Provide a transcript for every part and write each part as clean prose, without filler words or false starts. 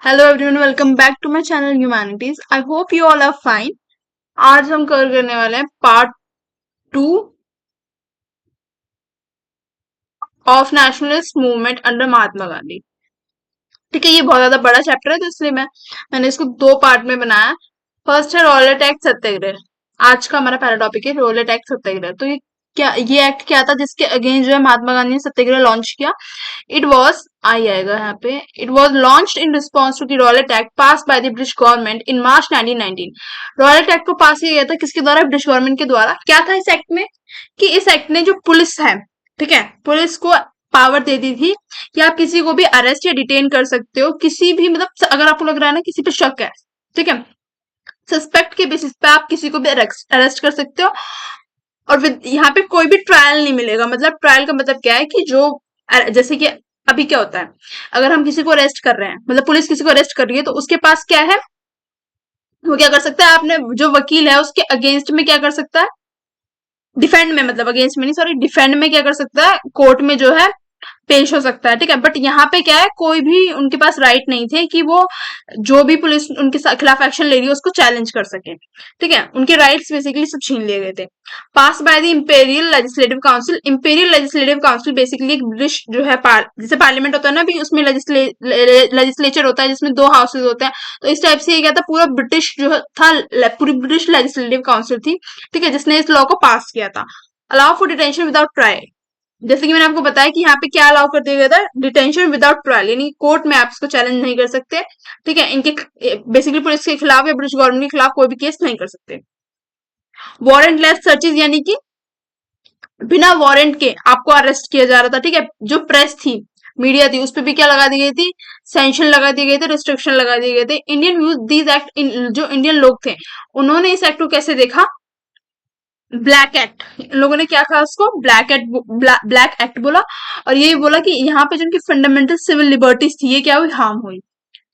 Hello everyone, welcome back to my channel humanities. I hope you all are fine. आज हम cover करने वाले हैं part 2 of nationalist movement under Mahatma Gandhi. ठीक है, ये बहुत ज्यादा बड़ा चैप्टर है तो इसलिए मैंने इसको दो पार्ट में बनाया। फर्स्ट है रॉयलेट एक्ट सत्याग्रह। आज का हमारा पहला टॉपिक है रॉयलेट एक्ट सत्याग्रह। तो ये एक्ट क्या था जिसके अगेंस्ट जो है महात्मा गांधी ने सत्याग्रह लॉन्च किया। इट वॉज आई आएगा यहाँ पे। It was launched in response to the Rowlatt Act pass by the British government in March 1919। Rowlatt Act को पास किया गया था किसके द्वारा? ब्रिटिश गवर्नमेंट के द्वारा। क्या था इस एक्ट में कि इस एक्ट ने जो पुलिस है, ठीक है, पुलिस को पावर दे दी थी कि आप किसी को भी अरेस्ट या डिटेन कर सकते हो। किसी भी मतलब अगर आपको लग रहा है ना किसी पे शक है, ठीक है, सस्पेक्ट के बेसिस पे आप किसी को भी अरेस्ट कर सकते हो। और यहाँ पे कोई भी ट्रायल नहीं मिलेगा। मतलब ट्रायल का मतलब क्या है कि जो जैसे कि अभी क्या होता है, अगर हम किसी को अरेस्ट कर रहे हैं, मतलब पुलिस किसी को अरेस्ट कर रही है, तो उसके पास क्या है, वो क्या कर सकता है, आपने जो वकील है उसके अगेंस्ट में क्या कर सकता है, डिफेंड में, मतलब अगेंस्ट में नहीं, सॉरी, डिफेंड में क्या कर सकता है, कोर्ट में जो है पेश हो सकता है। ठीक है, बट यहाँ पे क्या है, कोई भी उनके पास राइट नहीं थे कि वो जो भी पुलिस उनके खिलाफ एक्शन ले रही है उसको चैलेंज कर सके। ठीक है, उनके राइट्स बेसिकली सब छीन लिए गए थे। Pass by the imperial legislative council. Imperial legislative council basically एक ब्रिटिश जो है जैसे पार्लियामेंट होता है ना, अभी उसमें लेजिस्लेचर होता है जिसमें दो हाउसेज होते हैं। तो इस टाइप से ये क्या था, पूरा ब्रिटिश जो था, पूरी ब्रिटिश लेजिस्लेटिव काउंसिल थी, ठीक है, जिसने इस लॉ को पास किया था। Allow for detention without trial. जैसे कि मैंने आपको बताया कि यहाँ पे क्या अलाउ कर दिया गया था, डिटेंशन विदाउट ट्रायल, यानी कोर्ट में आप इसको चैलेंज नहीं कर सकते। ठीक है, इनके बेसिकली पुलिस के खिलाफ या ब्रिटिश गवर्नमेंट के खिलाफ कोई भी केस नहीं कर सकते। वारंटलेस सर्चेज, यानी कि बिना वारंट के आपको अरेस्ट किया जा रहा था। ठीक है, जो प्रेस थी, मीडिया थी, उस पर भी क्या लगा दी गई थी, सेंशन लगा दिए गए थे, रिस्ट्रिक्शन लगा दिए गए थे। इंडियन यूज दीज एक्ट, जो इंडियन लोग थे उन्होंने इस एक्ट को कैसे देखा, ब्लैक एक्ट। लोगों ने क्या कहा उसको, ब्लैक एक्ट, ब्लैक एक्ट बोला। और ये बोला कि यहाँ पे जो उनकी फंडामेंटल सिविल लिबर्टीज थी ये क्या हुई, हार्म हुई।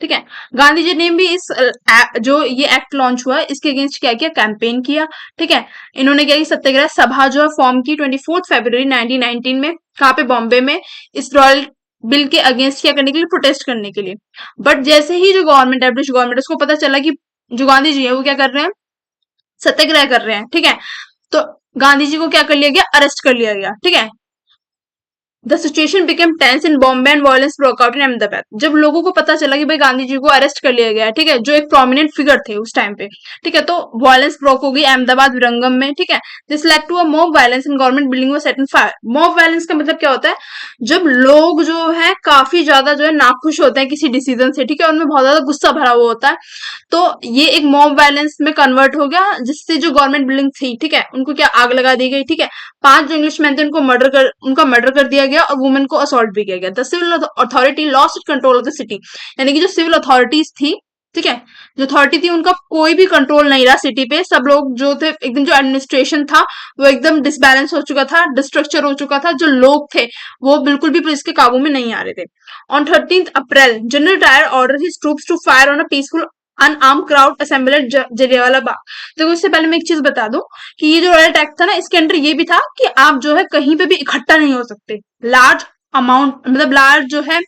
ठीक है, गांधी जी ने भी इस जो ये एक्ट लॉन्च हुआ है इसके अगेंस्ट क्या किया, कैंपेन किया। ठीक है, इन्होंने क्या की, सत्याग्रह सभा जो है फॉर्म की 24 फरवरी 1919 में। कहाँ पे, बॉम्बे में, इस रॉयल बिल के अगेंस्ट क्या करने के लिए, प्रोटेस्ट करने के लिए। बट जैसे ही जो गवर्नमेंट है, ब्रिटिश गवर्नमेंट, उसको पता चला कि जो गांधी जी है वो क्या कर रहे हैं, सत्याग्रह कर रहे हैं, ठीक है, तो गांधी जी को क्या कर लिया गया, अरेस्ट कर लिया गया। ठीक है, the situation became tense in Bombay and violence broke out in Ahmedabad. जब लोगों को पता चला कि भाई गांधी जी को अरेस्ट कर लिया गया है, ठीक है, जो एक प्रोमिनेंट फिगर थे उस टाइम पे, ठीक है, तो वायलेंस ब्रोक हो गई अहमदाबाद विरंगम में। ठीक है, this led to a mob violence in government building was set on fire. Mob violence का मतलब क्या होता है, जब लोग जो है काफी ज्यादा जो है नाखुश होते हैं किसी डिसीजन से, ठीक है, उनमें बहुत ज्यादा गुस्सा भरा हुआ होता है, तो ये एक मॉब वायलेंस में कन्वर्ट हो गया, जिससे जो गवर्नमेंट बिल्डिंग थी, ठीक है, उनको क्या आग लगा दी गई। ठीक है, 5 जो इंग्लिश मैन थे उनका मर्डर कर दिया गया और वुमेन को असॉल्ट भी किया गया। The civil authority lost control of the city, यानी कि जो सिविल अथॉरिटीज थी, ठीक है, जो अथॉरिटी थी उनका कोई भी कंट्रोल नहीं रहा सिटी पे। सब लोग जो थे एकदम, जो एडमिनिस्ट्रेशन था वो एकदम डिसबैलेंस हो चुका था, डिस्ट्रक्चर हो चुका था। जो लोग थे वो बिल्कुल भी पुलिस के काबू में नहीं आ रहे थे। On 13 April General Dyer order his troops to fire on a peaceful unarm crowd assemble at Jallianwala Bagh. देखो, इससे पहले मैं एक चीज बता दूं कि ये जो रॉयल टैक्स था ना, इसके अंदर ये भी था कि आप जो है कहीं पे भी इकट्ठा नहीं हो सकते। लार्ज अमाउंट, मतलब लार्ज जो है,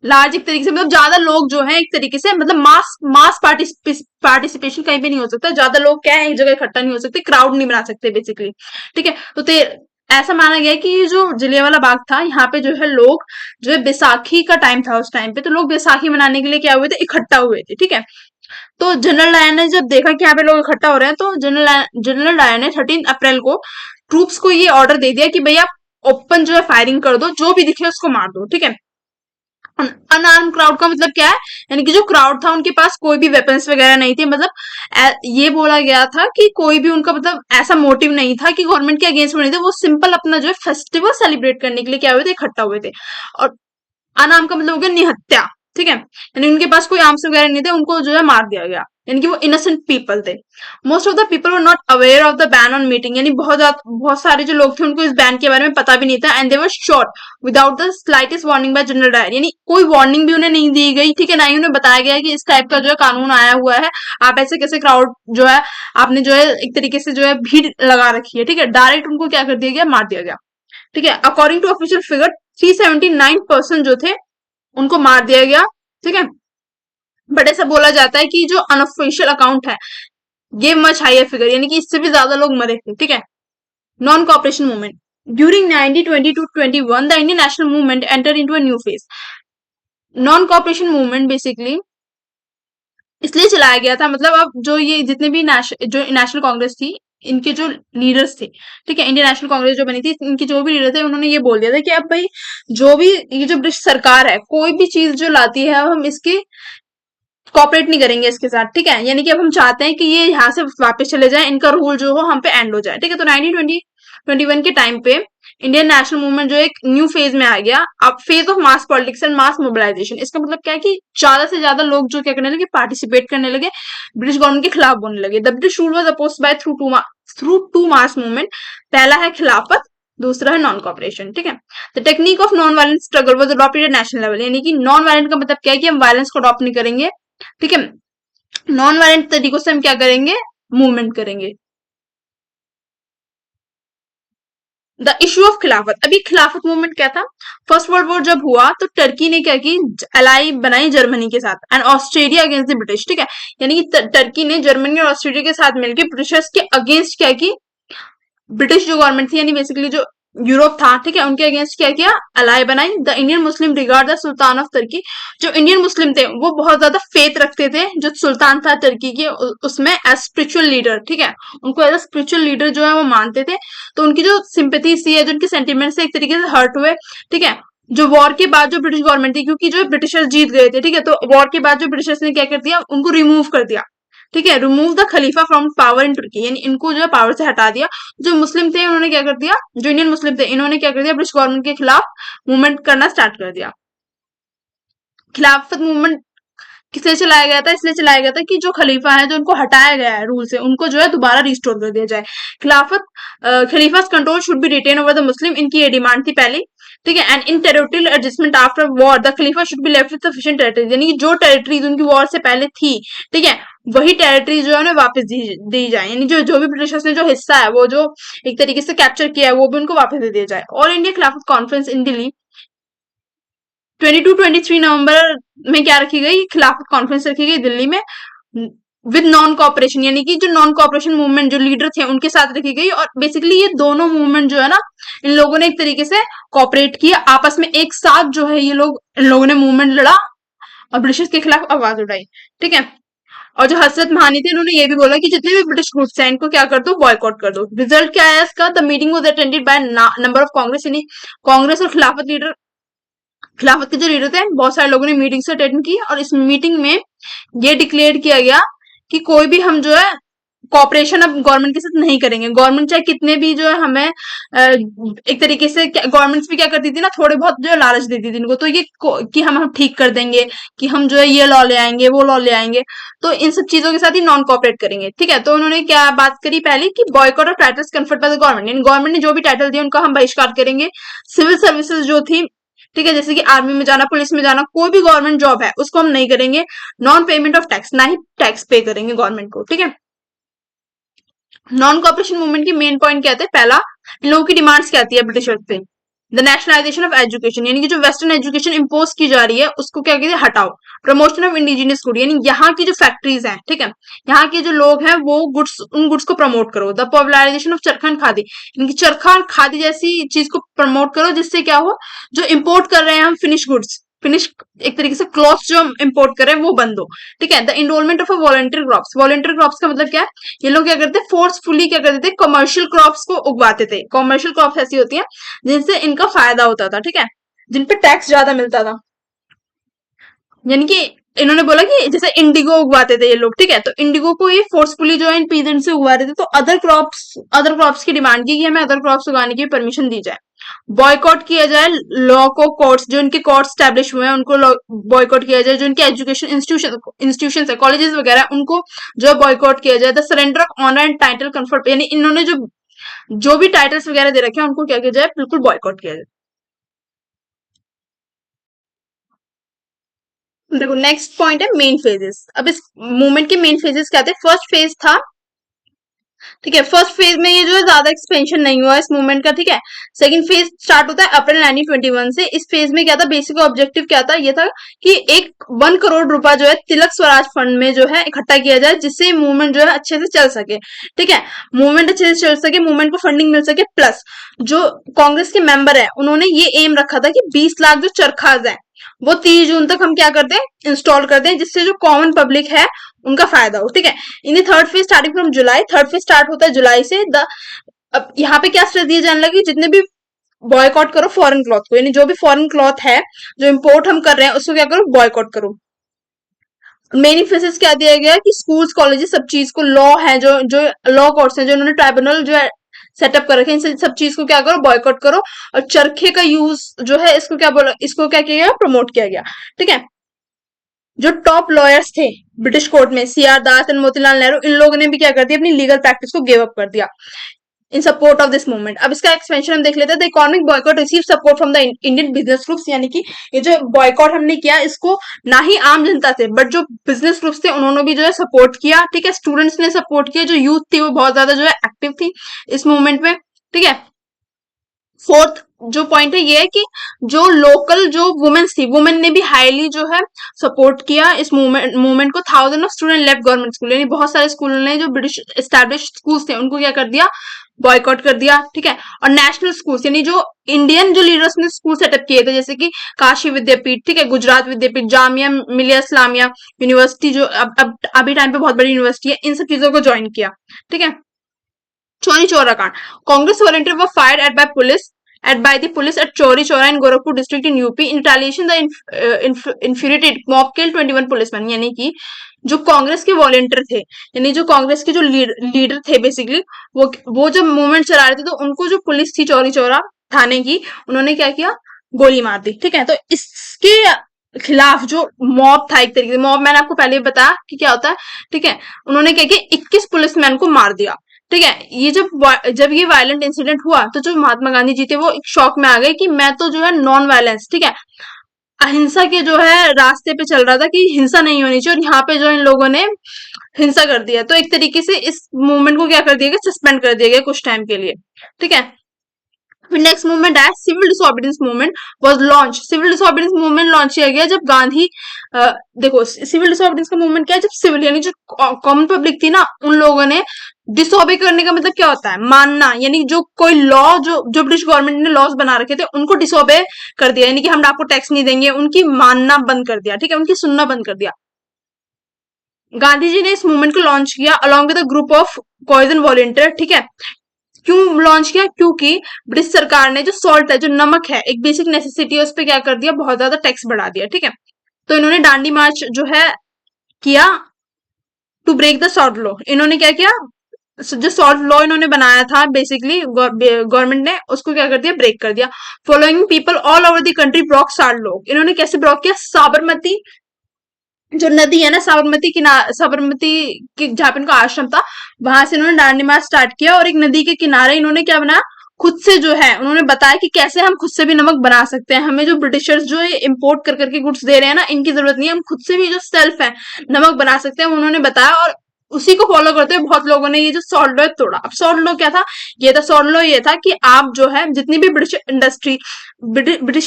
लार्ज एक तरीके से, मतलब ज्यादा लोग जो है एक तरीके से, मतलब मास पार्टिसिपेशन कहीं भी नहीं हो सकता। ज्यादा लोग क्या है, एक जगह इकट्ठा नहीं हो सकते, क्राउड नहीं बना सकते बेसिकली। ठीक है, तो ऐसा माना गया है कि ये जो जलियांवाला बाग था, यहाँ पे जो है लोग जो है, बैसाखी का टाइम था उस टाइम पे, तो लोग बैसाखी मनाने के लिए क्या हुए थे, इकट्ठा हुए थे। ठीक है, तो जनरल डायर ने जब देखा कि यहाँ पे लोग इकट्ठा हो रहे हैं, तो जनरल डायर ने 13 अप्रैल को ट्रूप्स को ये ऑर्डर दे दिया कि भैया ओपन जो है फायरिंग कर दो, जो भी दिखे उसको मार दो। ठीक है, अनआर्म क्राउड का मतलब क्या है, यानी कि जो क्राउड था उनके पास कोई भी वेपन्स वगैरह नहीं थे। मतलब ये बोला गया था कि कोई भी उनका मतलब ऐसा मोटिव नहीं था कि गवर्नमेंट के अगेंस्ट में नहीं थे, वो सिंपल अपना जो है फेस्टिवल सेलिब्रेट करने के लिए क्या हुए थे, इकट्ठा हुए थे। और अनाम का मतलब हो गया निहत्या। ठीक है, यानी उनके पास कोई आर्म्स वगैरह नहीं थे, उनको जो है मार दिया गया, यानी कि वो इनोसेंट पीपल थे। Most of the people were not aware of the ban on meeting, यानी बहुत सारे जो लोग थे उनको इस बैन के बारे में पता भी नहीं था। And they were shot without the slightest warning by general Dyer, यानी कोई वार्निंग भी उन्हें नहीं दी गई। ठीक है, ना ही उन्हें बताया गया कि इस टाइप का जो है कानून आया हुआ है, आप ऐसे कैसे क्राउड जो है, आपने जो है एक तरीके से जो है भीड़ लगा रखी है। ठीक है, डायरेक्ट उनको क्या कर दिया गया, मार दिया गया। ठीक है, according to official figure 379 person जो थे उनको मार दिया गया। ठीक है। बट ऐसा बोला जाता है कि जो अनऑफिशियल अकाउंट है ये मच हायर फिगर, यानी कि इससे भी ज्यादा लोग मरे थे। ठीक है। Non cooperation movement during 1920 to 21 the Indian national movement enter into a new phase. Non cooperation movement basically इसलिए चलाया गया था, मतलब अब जो ये जितने भी जो नेशनल कांग्रेस थी, इनके जो लीडर्स थे, ठीक है, इंडियन नेशनल कांग्रेस जो बनी थी, इनके जो भी लीडर थे उन्होंने ये बोल दिया था कि अब भाई जो भी ये जो ब्रिटिश सरकार है कोई भी चीज जो लाती है अब हम इसकी कॉपरेट नहीं करेंगे इसके साथ। ठीक है, यानी कि अब हम चाहते हैं कि ये यहाँ से वापस चले जाए, इनका रूल जो हो हम पे एंड हो जाए। ठीक है, तो 1921 के टाइम पे इंडियन नेशनल मूवमेंट जो एक न्यू फेज में आ गया, अब phase of mass politics and mass mobilisation. इसका मतलब क्या है कि ज्यादा से ज्यादा लोग जो क्या करने लगे, पार्टिसिपेट करने लगे, ब्रिटिश गवर्नमेंट के खिलाफ बोलने लगे। The British rule was opposed by through two mass movement. पहला है खिलाफत, दूसरा है नॉन कॉपरेशन। ठीक है, the technique of non violent struggle was adopted at national level, यानी कि नॉन वायलेंट का मतलब क्या है कि हम वायलेंस को अडॉप्ट नहीं करेंगे। ठीक है, नॉन वायलेंट तरीकों से हम क्या करेंगे, मूवमेंट करेंगे। द इश्यू ऑफ खिलाफत, अभी खिलाफत मूवमेंट क्या था, फर्स्ट वर्ल्ड वॉर जब हुआ तो टर्की ने क्या की, अलाई बनाई जर्मनी के साथ and Australia against the British. ठीक है, यानी कि टर्की ने जर्मनी और ऑस्ट्रेलिया के साथ मिलकर ब्रिटिशर्स के अगेंस्ट क्या की, ब्रिटिश जो गवर्नमेंट थी यानी बेसिकली जो यूरोप था, ठीक है, उनके अगेंस्ट क्या किया, अलाई बनाई। The Indian Muslim regard the sultan of Turkey, जो इंडियन मुस्लिम थे वो बहुत ज्यादा फेथ रखते थे जो सुल्तान था तुर्की के उसमें एज स्पिरिचुअल लीडर। ठीक है, उनको एज स्पिरिचुअल लीडर जो है वो मानते थे। तो उनकी जो सिंपैथी सी है, जो उनके सेंटिमेंट से एक तरीके से हर्ट हुए। ठीक है, जो वॉर के बाद जो ब्रिटिश गवर्नमेंट थी, क्योंकि जो ब्रिटिशर्स जीत गए थे, ठीक है, तो वॉर के बाद जो ब्रिटिशर्स ने क्या कर दिया, उनको रिमूव कर दिया। ठीक है, remove the khalifa from power in Turkey, यानी इनको जो है पावर से हटा दिया। जो मुस्लिम थे उन्होंने क्या कर दिया, जो इंडियन मुस्लिम थे इन्होंने क्या कर दिया, ब्रिटिश गवर्नमेंट के खिलाफ मूवमेंट करना स्टार्ट कर दिया। खिलाफत मूवमेंट किसलिए चलाया गया था, इसलिए चलाया गया था कि जो खलीफा है, जो उनको हटाया गया है रूल से, उनको जो है दोबारा रिस्टोर कर दिया जाए। Khilafat khalifa control should be retain over the Muslim, इनकी ये डिमांड थी पहले। ठीक है, and in territorial adjustment after war the khalifa should be left with sufficient territory, यानी कि जो टेरिटरीज उनकी वॉर से पहले थी, ठीक है, वही टेरिटरी जो है उन्हें वापस दी जाए, यानी जो जो भी ब्रिटिशर्स ने जो हिस्सा है वो जो एक तरीके से कैप्चर किया है वो भी उनको वापस दे दिया जाए। ऑल इंडिया खिलाफत कॉन्फ्रेंस इन दिल्ली 22-23 नवंबर में क्या रखी गई, खिलाफत कॉन्फ्रेंस रखी गई दिल्ली में विद नॉन कॉपरेशन, यानी कि जो नॉन कॉपरेशन मूवमेंट जो लीडर थे उनके साथ रखी गई। और बेसिकली ये दोनों मूवमेंट जो है ना, इन लोगों ने एक तरीके से कॉपरेट किया आपस में, एक साथ जो है ये लोग, इन लोगों ने मूवमेंट लड़ा और ब्रिटिश के खिलाफ आवाज उठाई। ठीक है, और जो हसरत महानी थे उन्होंने ये भी बोला कि जितने भी ब्रिटिश ग्रुप्स हैं इनको क्या कर दो, बॉयकॉट कर दो। रिजल्ट क्या आया इसका, the meeting was attended by number of Congress, यानी कांग्रेस और खिलाफत के जो लीडर थे बहुत सारे लोगों ने मीटिंग से अटेंड की, और इस मीटिंग में ये डिक्लेयर किया गया कि कोई भी हम जो है कॉपरेशन अब गवर्नमेंट के साथ नहीं करेंगे। गवर्नमेंट चाहे कितने भी जो है हमें एक तरीके से गवर्नमेंट्स भी क्या करती थी ना, थोड़े बहुत जो है लालच देती थी इनको, तो ये कि हम ठीक कर देंगे, कि हम जो है ये लॉ ले आएंगे वो लॉ ले आएंगे, तो इन सब चीजों के साथ ही नॉन कॉपरेट करेंगे। ठीक है, तो उन्होंने क्या बात करी पहले कि boycott of titles conferred by the government, यानी गवर्नमेंट ने जो भी टाइटल दिए उनका हम बहिष्कार करेंगे। सिविल सर्विसेज जो थी, ठीक है, जैसे कि आर्मी में जाना, पुलिस में जाना, कोई भी गवर्नमेंट जॉब है उसको हम नहीं करेंगे। नॉन पेमेंट ऑफ टैक्स, ना ही टैक्स पे करेंगे गवर्नमेंट को। ठीक है, नॉन कॉपरेशन मूवमेंट की मेन पॉइंट क्या थे, पहला इन लोगों की डिमांड्स क्या आती है ब्रिटिशर्स से, द नेशनलाइजेशन ऑफ एजुकेशन, यानी कि जो वेस्टर्न एजुकेशन इंपोज की जा रही है उसको क्या कहते हैं, हटाओ। प्रमोशन ऑफ इंडिजिनियस गुड, यानी यहाँ की जो फैक्ट्रीज हैं, ठीक है, यहाँ के जो लोग हैं वो गुड्स, उन गुड्स को प्रमोट करो। द पॉपुलराइजेशन ऑफ चरखा खादी, यानी कि चरखा खादी जैसी चीज को प्रमोट करो जिससे क्या हो, जो इम्पोर्ट कर रहे हैं हम फिनिश गुड्स, फिनिश एक तरीके से क्लॉथ जो हम इम्पोर्ट कर रहे हैं वो बंद हो। ठीक है, the enrolment of a volunteer corps, volunteer corps का मतलब क्या है, ये लोग क्या करते हैं, फोर्सफुली क्या करते थे, कमर्शियल क्रॉप्स को उगवाते थे। कमर्शियल क्रॉप्स ऐसी होती हैं जिनसे इनका फायदा होता था, ठीक है, जिन पे टैक्स ज्यादा मिलता था। यानी कि इन्होंने बोला कि जैसे इंडिगो उगवाते थे ये लोग, ठीक है, तो इंडिगो को ये फोर्सफुली जो है इन पीजेंट से उगवा रहे थे, तो अदर क्रॉप्स की डिमांड की कि हमें अदर क्रॉप्स उगाने की परमिशन दी जाए। बॉयकॉट किया जाए लॉ को, कोर्ट्स जो इनके कोर्ट स्टैब्लिश हुए हैं उनको बॉयकॉट किया जाए। जो इनके एजुकेशन इंस्टीट्यूशन है, कॉलेजेस वगैरह, उनको जो बॉयकॉट किया जाए। The surrender of honour and title conferred, यानी इन्होंने जो भी टाइटल्स वगैरह दे रखे हैं उनको क्या किया जाए, बिल्कुल बॉयकॉट किया जाए। देखो नेक्स्ट पॉइंट है मेन फेजेस। अब इस मूवमेंट के मेन फेजेस क्या थे, फर्स्ट फेज था ठीक है। फर्स्ट फेज में ये जो है ज्यादा एक्सपेंशन नहीं हुआ इस मूवमेंट का, ठीक है। सेकंड फेज स्टार्ट होता है अप्रैल 1921 से। इस फेज में क्या था, बेसिक ऑब्जेक्टिव क्या था, ये था कि एक 1 करोड़ रुपया जो है तिलक स्वराज फंड में जो है इकट्ठा किया जाए, जिससे मूवमेंट जो है अच्छे से चल सके, ठीक है। मूवमेंट अच्छे से चल सके, मूवमेंट को फंडिंग मिल सके, प्लस जो कांग्रेस के मेंबर है उन्होंने ये एम रखा था कि 20 लाख जो चरखाज है वो 30 जून तक हम क्या करते हैं, इंस्टॉल करते हैं, जिससे जो कॉमन पब्लिक है उनका फायदा हो, ठीक है। In the third phase starting from July, third phase start होता है जुलाई से। अब यहाँ पे क्या स्ट्रेस दिया जाने लगी, जितने भी बॉयकॉट करो फॉरेन क्लॉथ को, यानी जो भी फॉरेन क्लॉथ है जो इम्पोर्ट हम कर रहे हैं उसको क्या करो, बॉयकॉट करो। मेन इम्फेसिस क्या दिया गया कि स्कूल्स कॉलेजेस सब चीज को, लॉ है जो जो लॉ कोर्ट्स है जो उन्होंने ट्राइब्यूनल जो है सेटअप कर रखे हैं, इन सब चीज को क्या करो, बॉयकॉट करो। और चरखे का यूज जो है इसको क्या बोला, इसको क्या किया गया, प्रमोट किया गया, ठीक है। जो टॉप लॉयर्स थे ब्रिटिश कोर्ट में, सीआर दास एंड मोतीलाल नेहरू, इन लोगों ने भी क्या कर दिया, अपनी लीगल प्रैक्टिस को गिव अप कर दिया in support of this movement. अब इसका एक्सपेंशन हम देख लेते हैं। The economic boycott receive support from the Indian business groups, यानी कि ये जो बॉयकॉट हमने किया इसको ना ही आम जनता से बट जो बिजनेस ग्रुप्स थे उन्होंने भी जो है सपोर्ट किया, ठीक है। स्टूडेंट्स ने सपोर्ट किया, जो यूथ थी वो बहुत ज्यादा जो है एक्टिव थी इस मूवमेंट में, ठीक है। फोर्थ जो पॉइंट है ये है कि जो लोकल जो वुमेन्स थी, वुमेन ने भी हाईली जो है सपोर्ट किया इस मूवमेंट को। Thousand of student left government school, यानी बहुत सारे स्कूलों ने जो ब्रिटिश एस्टैब्लिश स्कूल्स थे उनको क्या कर दिया, बॉयकॉट कर दिया, ठीक है। और नेशनल स्कूल्स, यानी जो इंडियन जो लीडर्स ने स्कूल सेटअप किए थे, जैसे कि काशी विद्यापीठ, ठीक है, गुजरात विद्यापीठ, जामिया मिलिया इस्लामिया यूनिवर्सिटी जो अब अभी टाइम पे बहुत बड़ी यूनिवर्सिटी है, इन सब चीजों को ज्वाइन किया, ठीक है। चौरी चौरा कांड, Congress volunteer were fired at by police at Chori Chora in Gorakhpur district in UP. In retaliation, the infuriated mob killed 21 policemen. यानी कि जो कांग्रेस के वॉलेंटियर थे, यानी जो कांग्रेस के जो लीडर थे बेसिकली, वो जब मूवमेंट चला रहे थे तो उनको जो पुलिस थी चौरी चौरा थाने की, उन्होंने क्या किया, गोली मार दी, ठीक है। तो इसके खिलाफ जो मॉब था, एक तरीके से मॉब, मैंने आपको पहले भी बताया कि क्या होता है, ठीक है। उन्होंने क्या किया, 21 पुलिसमैन को मार दिया, ठीक है। ये जब ये वायलेंट इंसिडेंट हुआ तो जो महात्मा गांधी जी थे वो एक शॉक में आ गए कि मैं तो जो है नॉन वायलेंस, ठीक है, अहिंसा के जो है रास्ते पे चल रहा था कि हिंसा नहीं होनी चाहिए, और यहाँ पे जो इन लोगों ने हिंसा कर दिया। तो एक तरीके से इस मूवमेंट को क्या कर दिया गया, सस्पेंड कर दिया गया कुछ टाइम के लिए, ठीक है। फिर नेक्स्ट मूवमेंट आया civil disobedience movement was launch. Civil disobedience movement launch किया गया जब गांधी देखो सिविल डिसऑबीडियंस का मूवमेंट क्या है, जब सिविल यानी जो कॉमन पब्लिक थी ना, उन लोगों ने डिसऑबे करने का मतलब क्या होता है, मानना, यानी जो कोई लॉ जो ब्रिटिश गवर्नमेंट ने लॉज बना रखे थे उनको डिसऑबे कर दिया, यानी कि हम आपको टैक्स नहीं देंगे, उनकी मानना बंद कर दिया, ठीक है, उनकी सुनना बंद कर दिया। गांधी जी ने इस मूवमेंट को लॉन्च किया along with a group of poison volunteer, ठीक है। क्यों लॉन्च किया, क्योंकि ब्रिटिश सरकार ने जो सॉल्ट है, जो नमक है, एक बेसिक नेसेसिटी है, उस पर क्या कर दिया, बहुत ज्यादा टैक्स बढ़ा दिया, ठीक है। तो इन्होंने दांडी मार्च जो है किया to break the salt law. इन्होंने क्या किया, जो सॉल्ट लॉ इन्होंने बनाया था बेसिकली गवर्नमेंट ने, उसको क्या कर दिया, ब्रेक कर दिया। Following people all over the country Brock salt law. इन्होंने कैसे ब्रॉक किया, साबरमती जो नदी है ना, साबरमती की जहाँ पे इनका आश्रम था, वहां से इन्होंने दांडी मार्च स्टार्ट किया, और एक नदी के किनारे इन्होंने क्या बनाया, खुद से जो है उन्होंने बताया कि कैसे हम खुद से भी नमक बना सकते हैं, हमें जो ब्रिटिशर्स जो ये इम्पोर्ट कर करके गुड्स दे रहे हैं ना, इनकी जरूरत नहीं है, हम खुद से भी जो सेल्फ है नमक बना सकते हैं, उन्होंने बताया। और उसी को फॉलो करते हुए बहुत लोगों ने ये जो सॉल्ट लॉ तोड़ा। अब सॉल्ट लॉ क्या था, ये था सॉल्ट लॉ, ये था कि आप जो है जितनी भी ब्रिटिश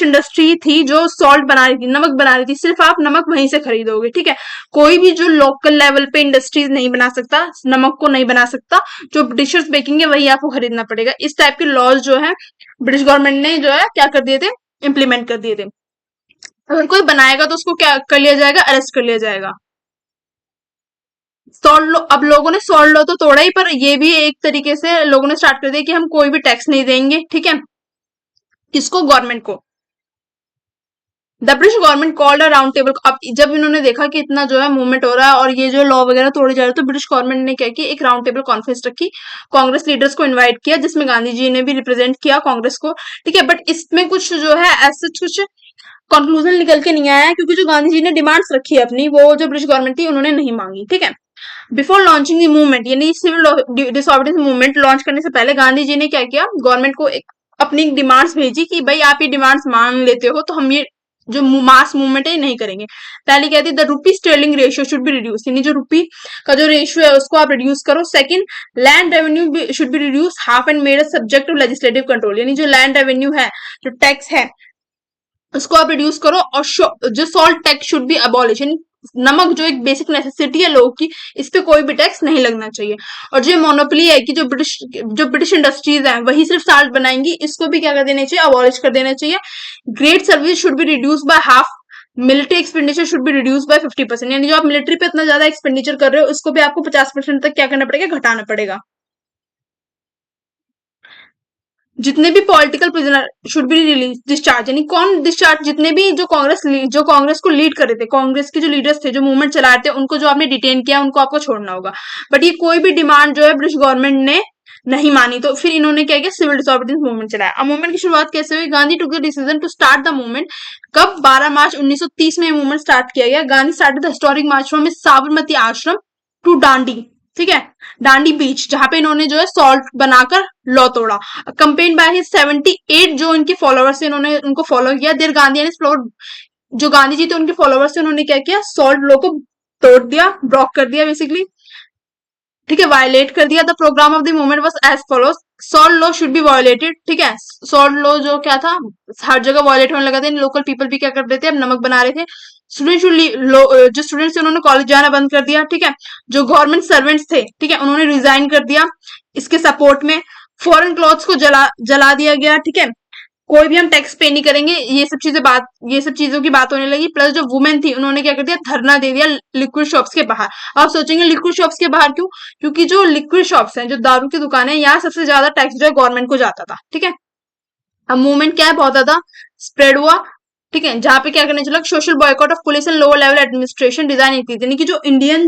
इंडस्ट्री थी जो सॉल्ट बना रही थी, नमक बना रही थी, सिर्फ आप नमक वहीं से खरीदोगे, ठीक है। कोई भी जो लोकल लेवल पे इंडस्ट्रीज नहीं बना सकता, नमक को नहीं बना सकता, जो ब्रिटिशर्स बेचेंगे वही आपको खरीदना पड़ेगा। इस टाइप के लॉज जो है ब्रिटिश गवर्नमेंट ने जो है क्या कर दिए थे, इम्प्लीमेंट कर दिए थे। अगर कोई बनाएगा तो उसको क्या कर लिया जाएगा, अरेस्ट कर लिया जाएगा। सॉल्ट लॉ, अब लोगों ने सॉल्ट लॉ तो तोड़ा ही, पर ये भी एक तरीके से लोगों ने स्टार्ट कर दिया कि हम कोई भी टैक्स नहीं देंगे, ठीक है, किसको, गवर्नमेंट को। The British government called a round table. अब जब इन्होंने देखा कि इतना जो है मूवमेंट हो रहा है और ये जो लॉ वगैरह तोड़े जा रहे हैं, तो ब्रिटिश गवर्नमेंट ने क्या किया, एक राउंड टेबल कॉन्फ्रेंस रखी, कांग्रेस लीडर्स को इनवाइट किया, जिसमें गांधी जी ने भी रिप्रेजेंट किया कांग्रेस को, ठीक है। बट इसमें कुछ जो है ऐसा कुछ कंक्लूजन निकल के नहीं आया है, क्योंकि जो गांधी जी ने डिमांड्स रखी है अपनी, वो जो ब्रिटिश गवर्नमेंट थी उन्होंने नहीं मांगी, ठीक है। बिफोर लॉन्चिंग द मूवमेंट, यानी सिविल डिसऑबीडियंस मूवमेंट लॉन्च करने से पहले गांधी जी ने क्या किया, गवर्नमेंट को एक अपनी डिमांड्स भेजी कि भाई आप ये डिमांड्स मान लेते हो तो हम ये जो मास मूवमेंट है नहीं करेंगे। पहली कहती है the rupee sterling ratio should be reduce, यानी जो रुपी का जो रेशियो है उसको आप रिड्यूस करो। Second, land revenue should be reduce half and made subject to legislative control, यानी जो लैंड रेवेन्यू है, जो टैक्स है, उसको आप रिड्यूस करो। और जो salt tax should be abolish, नमक जो एक बेसिक नेसेसिटी है लोगों की, इस पे कोई भी टैक्स नहीं लगना चाहिए। और जो मोनोपोली है कि जो ब्रिटिश इंडस्ट्रीज है वही सिर्फ साल्ट बनाएंगी, इसको भी क्या कर देना चाहिए, अबॉलिश कर देना चाहिए। Great service should be reduce by half, military expenditure should be reduce by 50%, यानी जो आप मिलिट्री पे इतना ज्यादा एक्सपेंडिचर कर रहे हो इसको भी आपको 50% तक क्या करना पड़ेगा, घटाना पड़ेगा। जितने भी political prisoner should be release discharge, यानी कौन डिस्चार्ज, जितने भी जो कांग्रेस को लीड कर रहे थे, कांग्रेस के जो लीडर्स थे, जो मूवमेंट चला रहे थे, उनको जो आपने डिटेन किया उनको आपको छोड़ना होगा। बट ये कोई भी डिमांड जो है ब्रिटिश गवर्नमेंट ने नहीं मानी, तो फिर इन्होंने क्या किया, सिविल डिसोबीडियंस मूवमेंट चलाया। अब मूवमेंट की शुरुआत कैसे हुई, Gandhi took the decision to start the movement. कब, 12 मार्च 1930 में मूवमेंट स्टार्ट किया गया। Gandhi started the historic march from Sabarmati Ashram to डांडी, ठीक है, डांडी बीच, जहां पे इन्होंने जो है सॉल्ट बनाकर लॉ तोड़ा। कंपेन बाय हिज 78 जो इनके फॉलोअर्स थे, इन्होंने उनको फॉलो किया। देर गांधी एंड जो गांधी जी थे उनके फॉलोअर्स थे, उन्होंने क्या किया, सॉल्ट लॉ को तोड़ दिया, ब्लॉक कर दिया बेसिकली, ठीक है, वायलेट कर दिया। The programme of the movement was as follows, salt law should be violated, ठीक है, सॉल्ट लॉ जो क्या था, हर जगह वायलेट होने लगा था। लोकल पीपल भी क्या कर रहे थे, अब नमक बना रहे थे। स्टूडेंट शुड, जो स्टूडेंट्स थे उन्होंने कॉलेज जाना बंद कर दिया, ठीक है। जो गवर्नमेंट सर्वेंट्स थे, ठीक है, उन्होंने रिजाइन कर दिया इसके सपोर्ट में। फॉरेन क्लॉथ्स को जला दिया गया, ठीक है। कोई भी हम टैक्स पे नहीं करेंगे, ये सब चीजों की बात होने लगी। प्लस जो वुमेन थी उन्होंने क्या कर दिया, धरना दे दिया लिक्विड शॉप्स के बाहर। आप सोचेंगे लिक्विड शॉप्स के बाहर क्यों, क्योंकि जो लिक्विड शॉप्स हैं, जो दारू की दुकानें, यहाँ सबसे ज्यादा टैक्स जो है गवर्नमेंट को जाता था, ठीक है। अब मूवमेंट क्या है, बहुत ज्यादा स्प्रेड हुआ, ठीक है, जहां पे क्या करने चला, social boycott of police and lower level administration design थी, यानी कि जो इंडियन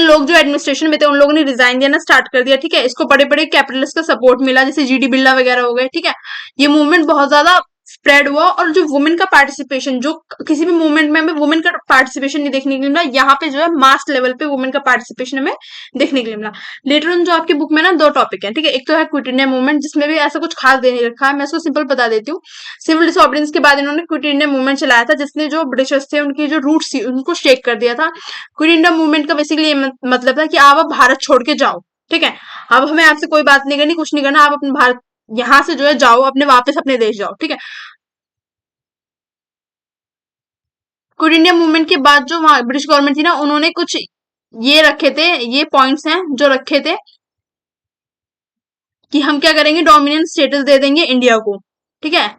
लोग जो एडमिनिस्ट्रेशन में थे उन लोगों ने रिजाइन देना स्टार्ट कर दिया, ठीक है। इसको बड़े बड़े कैपिटलिस्ट का सपोर्ट मिला, जैसे जीडी बिरला वगैरह हो गए, ठीक है। ये मूवमेंट बहुत ज्यादा स्प्रेड हुआ। और जो वुमेन का पार्टिसिपेशन, जो किसी भी मूवमेंट में हमें वुमेन का पार्टिसिपेशन नहीं देखने के लिए मिला, यहाँ पे जो है मास लेवल पे वुमेन का पार्टिसिपेशन हमें देखने के लिए मिला। लेटर ऑन जो आपकी बुक में ना 2 टॉपिक है, ठीक है, एक तो है क्विट इंडिया मूवमेंट, जिसमें भी ऐसा कुछ खास दे नहीं रखा है, मैं इसको सिंपल बता देती हूँ। सिविल डिसऑर्डरेंस के बाद इन्होंने क्विट इंडिया मूवमेंट चलाया था, जिसने जो ब्रिटिशर्स थे उनकी जो रूट्स थी उनको शेक कर दिया था। क्विट इंडिया मूवमेंट का बेसिकली ये मतलब था कि आप अब भारत छोड़ के जाओ, ठीक है, अब हमें आपसे कोई बात नहीं करनी, कुछ नहीं करना, आप अपने भारत यहाँ से जो है जाओ, अपने वापस अपने देश जाओ, ठीक है। क्विट इंडिया मूवमेंट के बाद जो वहां ब्रिटिश गवर्नमेंट थी ना, उन्होंने कुछ ये रखे थे, ये पॉइंट्स हैं जो रखे थे कि हम क्या करेंगे, डोमिनेंट स्टेटस दे देंगे इंडिया को, ठीक है।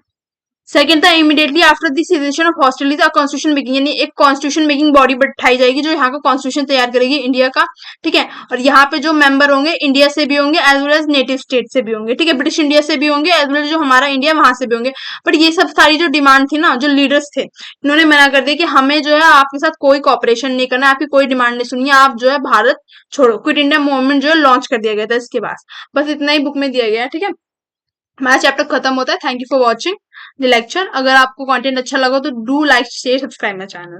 सेकंड था immediately after the cessation of hostilities constitution making, यानी एक कॉन्स्टिट्यूशन मेकिंग बॉडी बैठाई जाएगी जो यहाँ का कॉन्स्टिट्यूशन तैयार करेगी इंडिया का, ठीक है। और यहाँ पे जो मेंबर होंगे इंडिया से भी होंगे as well as native state से भी होंगे, ठीक है, ब्रिटिश इंडिया से भी होंगे एज वेल एज जो हमारा इंडिया वहां से भी होंगे। बट ये सब सारी जो डिमांड थी ना, जो लीडर्स थे इन्होंने मना कर दिया कि हमें जो है आपके साथ कोई कॉपरेशन नहीं करना, आपकी कोई डिमांड नहीं सुनिए, आप जो है भारत छोड़ो। क्विट इंडिया मूवमेंट जो है लॉन्च कर दिया गया था इसके बाद। बस इतना ही बुक में दिया गया है, ठीक है। हमारा चैप्टर खत्म होता है। Thank you for watching the lecture. अगर आपको कंटेंट अच्छा लगा तो do like share subscribe my channel.